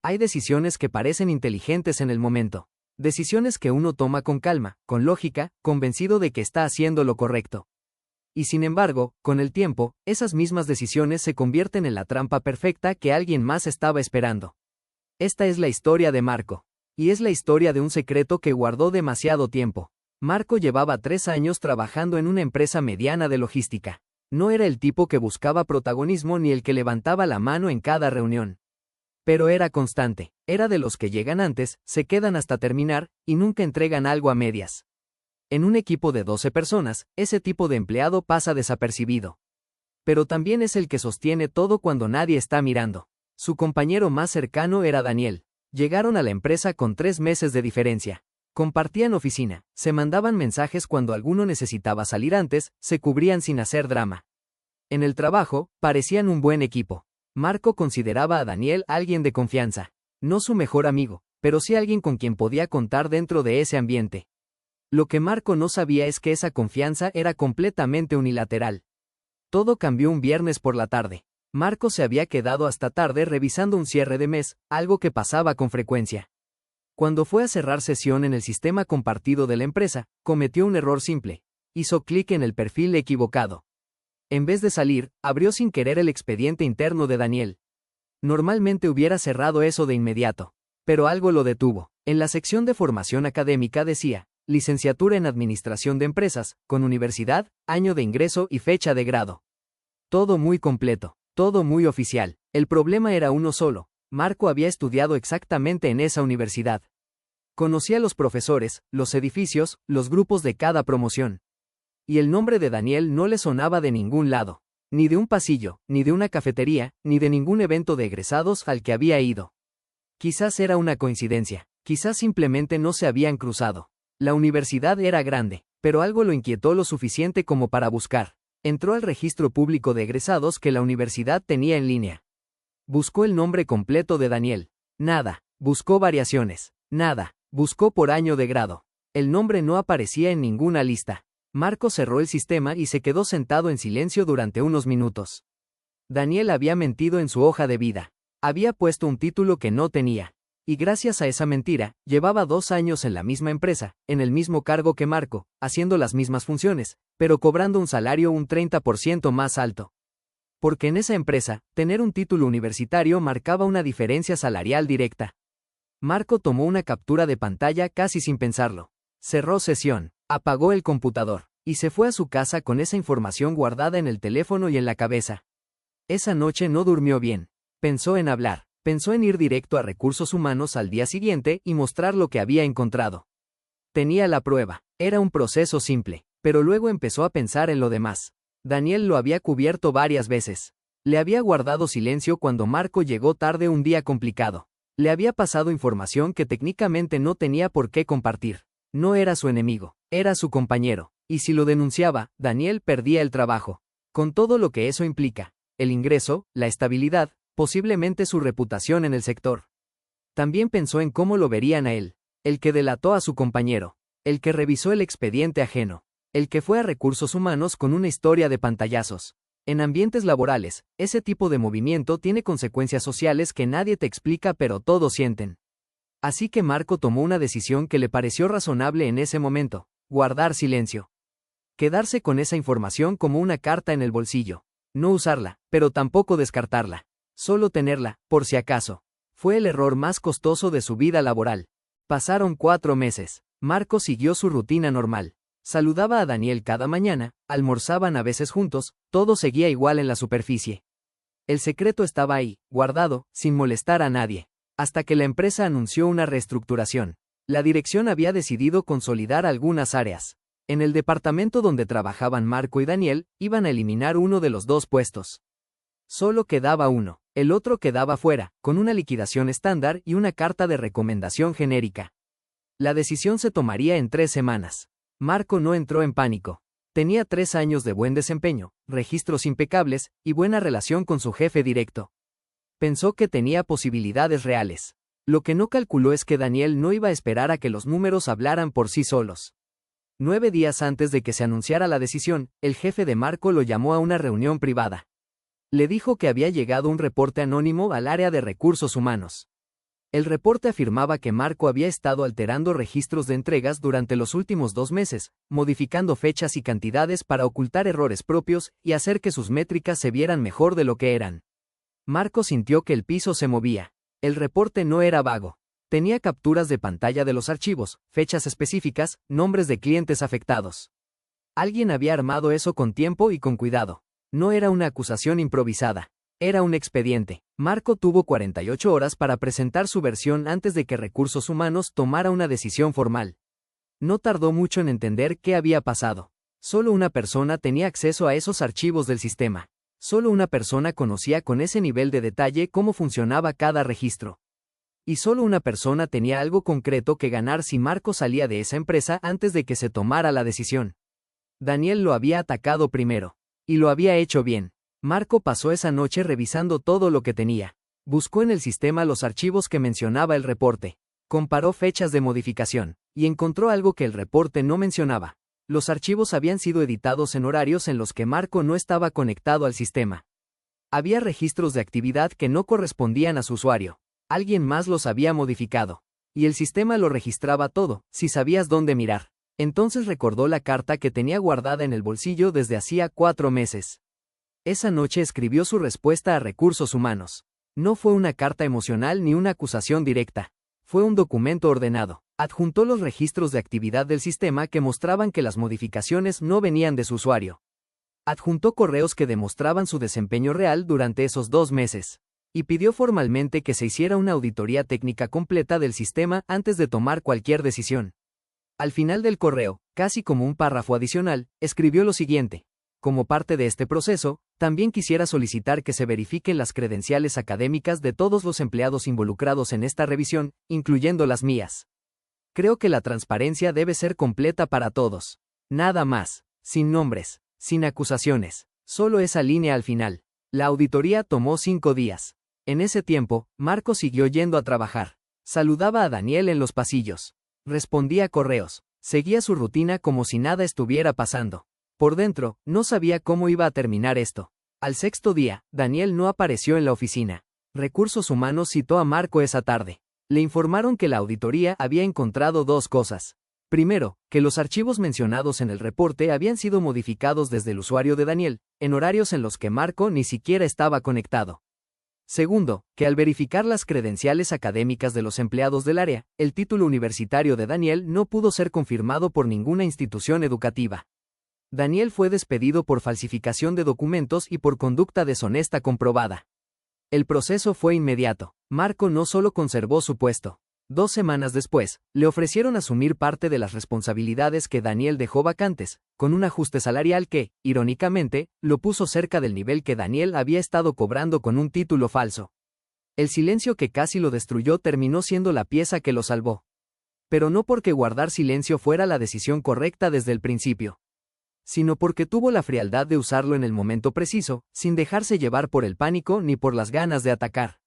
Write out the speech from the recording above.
Hay decisiones que parecen inteligentes en el momento. Decisiones que uno toma con calma, con lógica, convencido de que está haciendo lo correcto. Y sin embargo, con el tiempo, esas mismas decisiones se convierten en la trampa perfecta que alguien más estaba esperando. Esta es la historia de Marco. Y es la historia de un secreto que guardó demasiado tiempo. Marco llevaba 3 años trabajando en una empresa mediana de logística. No era el tipo que buscaba protagonismo ni el que levantaba la mano en cada reunión. Pero era constante, era de los que llegan antes, se quedan hasta terminar, y nunca entregan algo a medias. En un equipo de 12 personas, ese tipo de empleado pasa desapercibido. Pero también es el que sostiene todo cuando nadie está mirando. Su compañero más cercano era Daniel. Llegaron a la empresa con 3 meses de diferencia. Compartían oficina, se mandaban mensajes cuando alguno necesitaba salir antes, se cubrían sin hacer drama. En el trabajo, parecían un buen equipo. Marco consideraba a Daniel alguien de confianza. No su mejor amigo, pero sí alguien con quien podía contar dentro de ese ambiente. Lo que Marco no sabía es que esa confianza era completamente unilateral. Todo cambió un viernes por la tarde. Marco se había quedado hasta tarde revisando un cierre de mes, algo que pasaba con frecuencia. Cuando fue a cerrar sesión en el sistema compartido de la empresa, cometió un error simple. Hizo clic en el perfil equivocado. En vez de salir, abrió sin querer el expediente interno de Daniel. Normalmente hubiera cerrado eso de inmediato. Pero algo lo detuvo. En la sección de formación académica decía, licenciatura en Administración de Empresas, con universidad, año de ingreso y fecha de grado. Todo muy completo, todo muy oficial. El problema era uno solo. Marco había estudiado exactamente en esa universidad. Conocía a los profesores, los edificios, los grupos de cada promoción. Y el nombre de Daniel no le sonaba de ningún lado. Ni de un pasillo, ni de una cafetería, ni de ningún evento de egresados al que había ido. Quizás era una coincidencia, quizás simplemente no se habían cruzado. La universidad era grande, pero algo lo inquietó lo suficiente como para buscar. Entró al registro público de egresados que la universidad tenía en línea. Buscó el nombre completo de Daniel. Nada. Buscó variaciones. Nada. Buscó por año de grado. El nombre no aparecía en ninguna lista. Marco cerró el sistema y se quedó sentado en silencio durante unos minutos. Daniel había mentido en su hoja de vida. Había puesto un título que no tenía. Y gracias a esa mentira, llevaba 2 años en la misma empresa, en el mismo cargo que Marco, haciendo las mismas funciones, pero cobrando un salario un 30% más alto. Porque en esa empresa, tener un título universitario marcaba una diferencia salarial directa. Marco tomó una captura de pantalla casi sin pensarlo. Cerró sesión, apagó el computador, y se fue a su casa con esa información guardada en el teléfono y en la cabeza. Esa noche no durmió bien. Pensó en hablar, pensó en ir directo a Recursos Humanos al día siguiente y mostrar lo que había encontrado. Tenía la prueba, era un proceso simple, pero luego empezó a pensar en lo demás. Daniel lo había cubierto varias veces. Le había guardado silencio cuando Marco llegó tarde un día complicado. Le había pasado información que técnicamente no tenía por qué compartir. No era su enemigo, era su compañero. Y si lo denunciaba, Daniel perdía el trabajo. Con todo lo que eso implica. El ingreso, la estabilidad, posiblemente su reputación en el sector. También pensó en cómo lo verían a él. El que delató a su compañero. El que revisó el expediente ajeno. El que fue a Recursos Humanos con una historia de pantallazos. En ambientes laborales, ese tipo de movimiento tiene consecuencias sociales que nadie te explica pero todos sienten. Así que Marco tomó una decisión que le pareció razonable en ese momento: guardar silencio. Quedarse con esa información como una carta en el bolsillo. No usarla, pero tampoco descartarla. Solo tenerla, por si acaso. Fue el error más costoso de su vida laboral. Pasaron 4 meses. Marco siguió su rutina normal. Saludaba a Daniel cada mañana, almorzaban a veces juntos, todo seguía igual en la superficie. El secreto estaba ahí, guardado, sin molestar a nadie. Hasta que la empresa anunció una reestructuración. La dirección había decidido consolidar algunas áreas. En el departamento donde trabajaban Marco y Daniel, iban a eliminar uno de los 2 puestos. Solo quedaba uno, el otro quedaba fuera, con una liquidación estándar y una carta de recomendación genérica. La decisión se tomaría en 3 semanas. Marco no entró en pánico. Tenía 3 años de buen desempeño, registros impecables, y buena relación con su jefe directo. Pensó que tenía posibilidades reales. Lo que no calculó es que Daniel no iba a esperar a que los números hablaran por sí solos. 9 días antes de que se anunciara la decisión, el jefe de Marco lo llamó a una reunión privada. Le dijo que había llegado un reporte anónimo al área de Recursos Humanos. El reporte afirmaba que Marco había estado alterando registros de entregas durante los últimos 2 meses, modificando fechas y cantidades para ocultar errores propios y hacer que sus métricas se vieran mejor de lo que eran. Marco sintió que el piso se movía. El reporte no era vago. Tenía capturas de pantalla de los archivos, fechas específicas, nombres de clientes afectados. Alguien había armado eso con tiempo y con cuidado. No era una acusación improvisada. Era un expediente. Marco tuvo 48 horas para presentar su versión antes de que Recursos Humanos tomara una decisión formal. No tardó mucho en entender qué había pasado. Solo una persona tenía acceso a esos archivos del sistema. Solo una persona conocía con ese nivel de detalle cómo funcionaba cada registro. Y solo una persona tenía algo concreto que ganar si Marco salía de esa empresa antes de que se tomara la decisión. Daniel lo había atacado primero. Y lo había hecho bien. Marco pasó esa noche revisando todo lo que tenía. Buscó en el sistema los archivos que mencionaba el reporte. Comparó fechas de modificación. Y encontró algo que el reporte no mencionaba. Los archivos habían sido editados en horarios en los que Marco no estaba conectado al sistema. Había registros de actividad que no correspondían a su usuario. Alguien más los había modificado. Y el sistema lo registraba todo, si sabías dónde mirar. Entonces recordó la carta que tenía guardada en el bolsillo desde hacía 4 meses. Esa noche escribió su respuesta a Recursos Humanos. No fue una carta emocional ni una acusación directa. Fue un documento ordenado. Adjuntó los registros de actividad del sistema que mostraban que las modificaciones no venían de su usuario. Adjuntó correos que demostraban su desempeño real durante esos 2 meses. Y pidió formalmente que se hiciera una auditoría técnica completa del sistema antes de tomar cualquier decisión. Al final del correo, casi como un párrafo adicional, escribió lo siguiente. Como parte de este proceso, también quisiera solicitar que se verifiquen las credenciales académicas de todos los empleados involucrados en esta revisión, incluyendo las mías. Creo que la transparencia debe ser completa para todos. Nada más, sin nombres, sin acusaciones, solo esa línea al final. La auditoría tomó 5 días. En ese tiempo, Marco siguió yendo a trabajar. Saludaba a Daniel en los pasillos. Respondía correos. Seguía su rutina como si nada estuviera pasando. Por dentro, no sabía cómo iba a terminar esto. Al 6.º día, Daniel no apareció en la oficina. Recursos Humanos citó a Marco esa tarde. Le informaron que la auditoría había encontrado 2 cosas. Primero, que los archivos mencionados en el reporte habían sido modificados desde el usuario de Daniel, en horarios en los que Marco ni siquiera estaba conectado. Segundo, que al verificar las credenciales académicas de los empleados del área, el título universitario de Daniel no pudo ser confirmado por ninguna institución educativa. Daniel fue despedido por falsificación de documentos y por conducta deshonesta comprobada. El proceso fue inmediato. Marco no solo conservó su puesto. 2 semanas después, le ofrecieron asumir parte de las responsabilidades que Daniel dejó vacantes, con un ajuste salarial que, irónicamente, lo puso cerca del nivel que Daniel había estado cobrando con un título falso. El silencio que casi lo destruyó terminó siendo la pieza que lo salvó. Pero no porque guardar silencio fuera la decisión correcta desde el principio, sino porque tuvo la frialdad de usarlo en el momento preciso, sin dejarse llevar por el pánico ni por las ganas de atacar.